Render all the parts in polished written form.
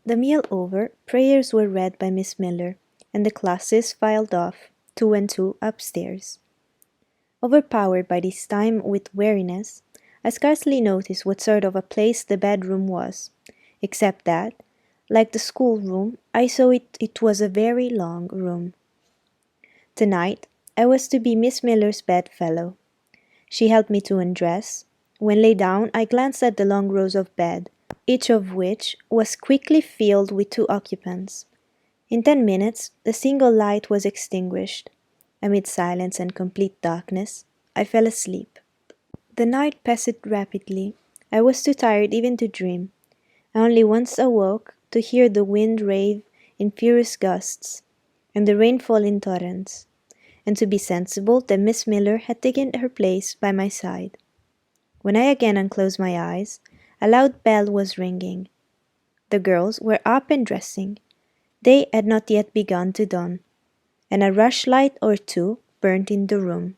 The meal over, prayers were read by Miss Miller, and the classes filed off, two and two, upstairs. Overpowered by this time with weariness, I scarcely noticed what sort of a place the bedroom was, except that, like the schoolroom, I saw it was a very long room. Tonight, I was to be Miss Miller's bedfellow. She helped me to undress. When laid down, I glanced at the long rows of bed, each of which was quickly filled with two occupants. In 10 minutes, the single light was extinguished. Amid silence and complete darkness, I fell asleep. The night passed rapidly. I was too tired even to dream. I only once awoke to hear the wind rave in furious gusts, and the rain fall in torrents, and to be sensible that Miss Miller had taken her place by my side. When I again unclosed my eyes, a loud bell was ringing. The girls were up and dressing. Day had not yet begun to dawn, and a rushlight or two burnt in the room.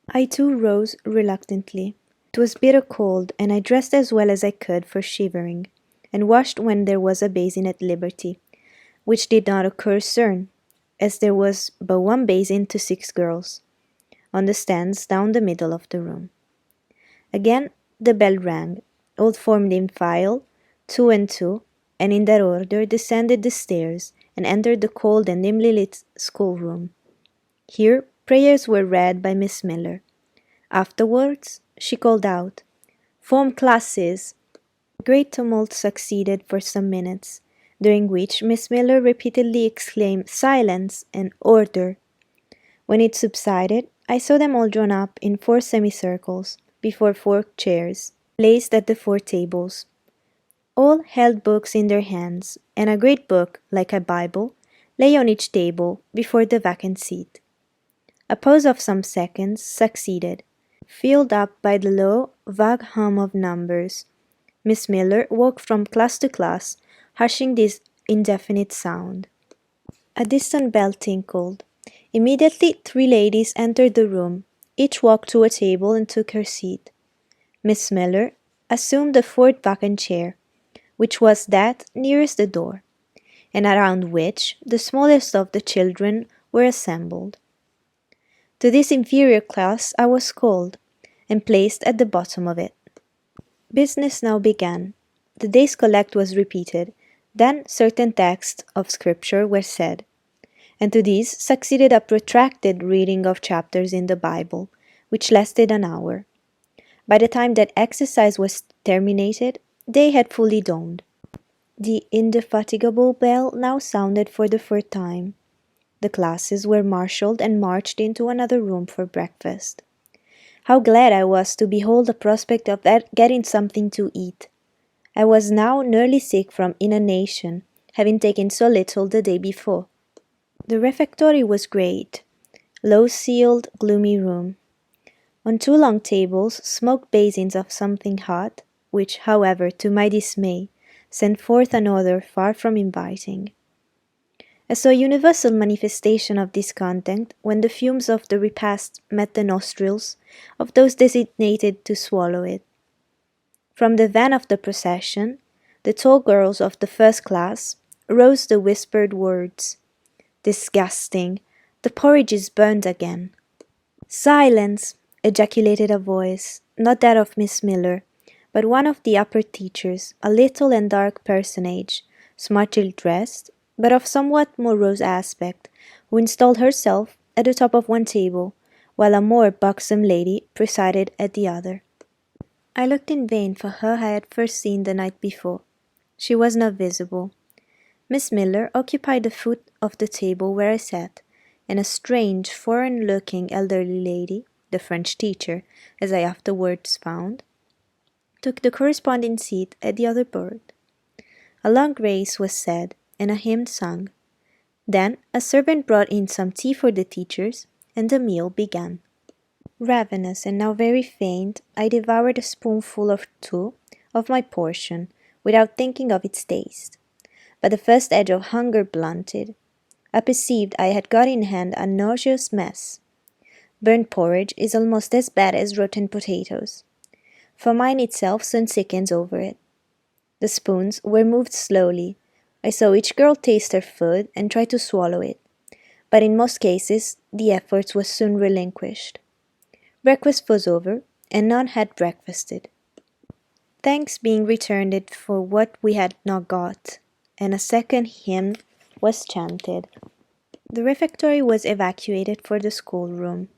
I too rose reluctantly. It was bitter cold, and I dressed as well as I could for shivering, and washed when there was a basin at liberty, which did not occur soon, as there was but one basin to 6 girls, on the stands down the middle of the room. Again the bell rang. All formed in file, two and two, and in that order descended the stairs and entered the cold and dimly lit schoolroom. Here prayers were read by Miss Miller. Afterwards she called out, "Form classes!" A great tumult succeeded for some minutes, during which Miss Miller repeatedly exclaimed "Silence!" and "Order!" When it subsided, I saw them all drawn up in 4 semicircles, before 4 chairs, placed at the 4 tables. All held books in their hands, and a great book, like a Bible, lay on each table, before the vacant seat. A pause of some seconds succeeded, filled up by the low, vague hum of numbers. Miss Miller walked from class to class, hushing this indefinite sound. A distant bell tinkled. Immediately 3 ladies entered the room. Each walked to a table and took her seat. Miss Miller assumed the 4th vacant chair, which was that nearest the door, and around which the smallest of the children were assembled. To this inferior class I was called, and placed at the bottom of it. Business now began. The day's collect was repeated, then certain texts of Scripture were said, and to these succeeded a protracted reading of chapters in the Bible, which lasted an hour. By the time that exercise was terminated, day had fully dawned. The indefatigable bell now sounded for the 4th time. The classes were marshalled and marched into another room for breakfast. How glad I was to behold the prospect of getting something to eat. I was now nearly sick from inanition, having taken so little the day before. The refectory was great, low-ceiled, gloomy room. On 2 long tables smoked basins of something hot, which, however, to my dismay, sent forth an odor far from inviting. I saw a universal manifestation of discontent when the fumes of the repast met the nostrils of those designated to swallow it. From the van of the procession, the tall girls of the 1st class, rose the whispered words, "Disgusting! The porridge is burned again." "Silence!" ejaculated a voice, not that of Miss Miller, but one of the upper teachers, a little and dark personage, smartly dressed, but of somewhat morose aspect, who installed herself at the top of one table, while a more buxom lady presided at the other. I looked in vain for her I had first seen the night before. She was not visible. Miss Miller occupied the foot of the table where I sat, and a strange, foreign-looking elderly lady, the French teacher, as I afterwards found, took the corresponding seat at the other board. A long grace was said, and a hymn sung. Then a servant brought in some tea for the teachers, and the meal began. Ravenous and now very faint, I devoured a spoonful or two of my portion, without thinking of its taste. But the first edge of hunger blunted. I perceived I had got in hand a nauseous mess. Burnt porridge is almost as bad as rotten potatoes. Famine itself soon sickens over it. The spoons were moved slowly, I saw each girl taste her food and try to swallow it, but in most cases the effort was soon relinquished. Breakfast was over, and none had breakfasted. Thanks being returned for what we had not got, and a second hymn was chanted. The refectory was evacuated for the schoolroom.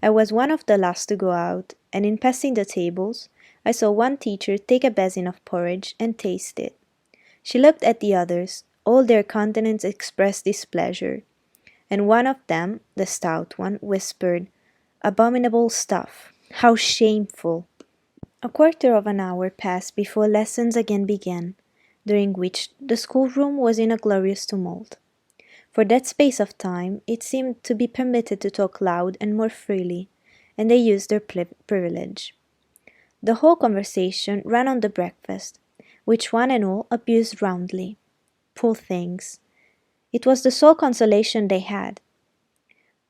I was one of the last to go out, and in passing the tables, I saw one teacher take a basin of porridge and taste it. She looked at the others, all their countenances expressed displeasure, and one of them, the stout one, whispered, "Abominable stuff! How shameful!" A quarter of an hour passed before lessons again began, during which the schoolroom was in a glorious tumult. For that space of time it seemed to be permitted to talk loud and more freely, and they used their privilege. The whole conversation ran on the breakfast, which one and all abused roundly. Poor things! It was the sole consolation they had.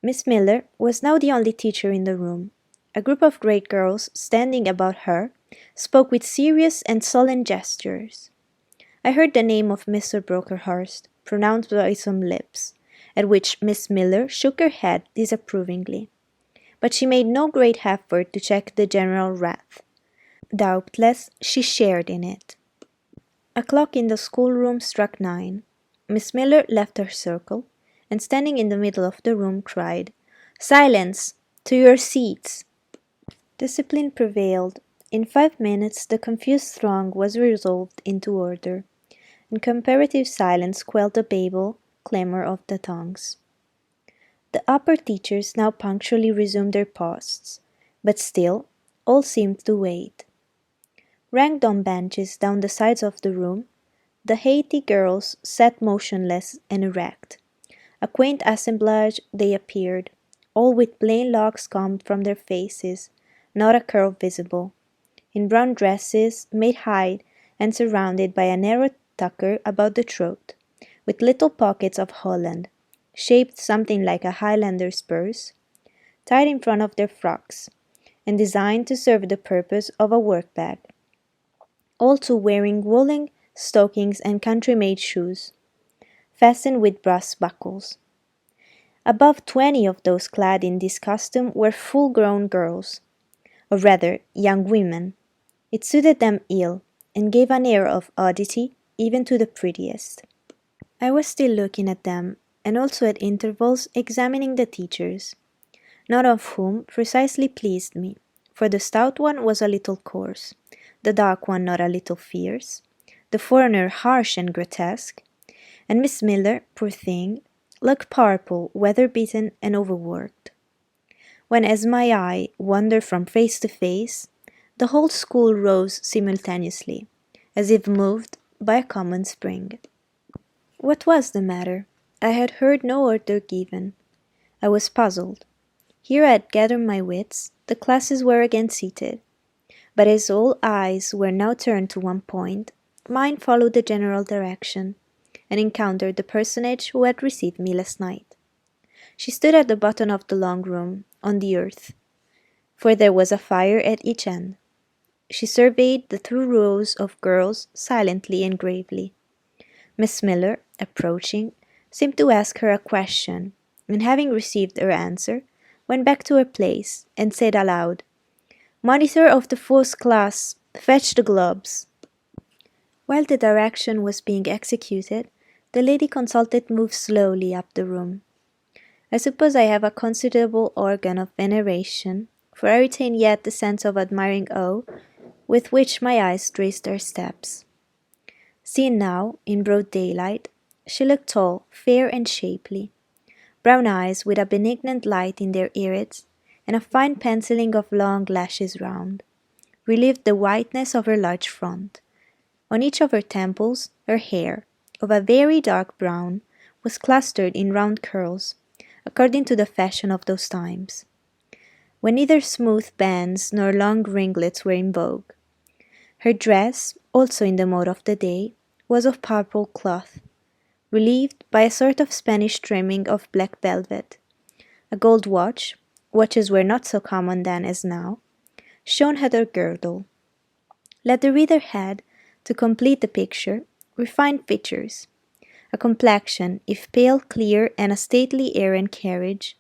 Miss Miller was now the only teacher in the room. A group of great girls standing about her spoke with serious and solemn gestures. I heard the name of Mr. Brocklehurst pronounced by some lips, at which Miss Miller shook her head disapprovingly. But she made no great effort to check the general wrath. Doubtless she shared in it. A clock in the schoolroom struck 9. Miss Miller left her circle, and standing in the middle of the room cried, "Silence! To your seats!" Discipline prevailed. In 5 minutes the confused throng was resolved into order, and comparative silence quelled the babel clamour of the tongues. The upper teachers now punctually resumed their posts, but still all seemed to wait. Ranked on benches down the sides of the room, the 80 girls sat motionless and erect. A quaint assemblage they appeared, all with plain locks combed from their faces, not a curl visible, in brown dresses made high and surrounded by a narrow tucker about the throat, with little pockets of holland, shaped something like a Highlander's purse, tied in front of their frocks, and designed to serve the purpose of a work-bag. All two wearing woolen stockings and country-made shoes, fastened with brass buckles. Above 20 of those clad in this costume were full-grown girls, or rather young women. It suited them ill, and gave an air of oddity even to the prettiest. I was still looking at them, and also at intervals examining the teachers, none of whom precisely pleased me, for the stout one was a little coarse, the dark one not a little fierce, the foreigner harsh and grotesque, and Miss Miller, poor thing, looked purple, weather-beaten, and overworked. When as my eye wandered from face to face, the whole school rose simultaneously, as if moved by a common spring. What was the matter? I had heard no order given. I was puzzled. Here I had gathered my wits, the classes were again seated. But as all eyes were now turned to one point, mine followed the general direction, and encountered the personage who had received me last night. She stood at the bottom of the long room, on the earth, for there was a fire at each end. She surveyed the 2 rows of girls silently and gravely. Miss Miller, approaching, seemed to ask her a question, and having received her answer, went back to her place, and said aloud, "Monitor of the 4th class, fetch the globes." While the direction was being executed, the lady consulted moved slowly up the room. I suppose I have a considerable organ of veneration, for I retain yet the sense of admiring awe with which my eyes traced her steps. Seen now, in broad daylight, she looked tall, fair, and shapely. Brown eyes with a benignant light in their irids, and a fine penciling of long lashes round, relieved the whiteness of her large front. On each of her temples, her hair, of a very dark brown, was clustered in round curls, according to the fashion of those times, when neither smooth bands nor long ringlets were in vogue. Her dress, also in the mode of the day, was of purple cloth, relieved by a sort of Spanish trimming of black velvet. A gold watch, watches were not so common then as now, shone at her girdle. Let the reader had, to complete the picture, refined features, a complexion, if pale, clear, and a stately air and carriage,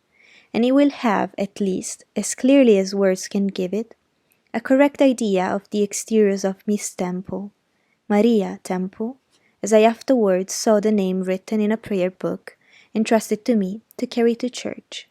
and he will have, at least, as clearly as words can give it, a correct idea of the exteriors of Miss Temple, Maria Temple, as I afterwards saw the name written in a prayer book entrusted to me to carry to church.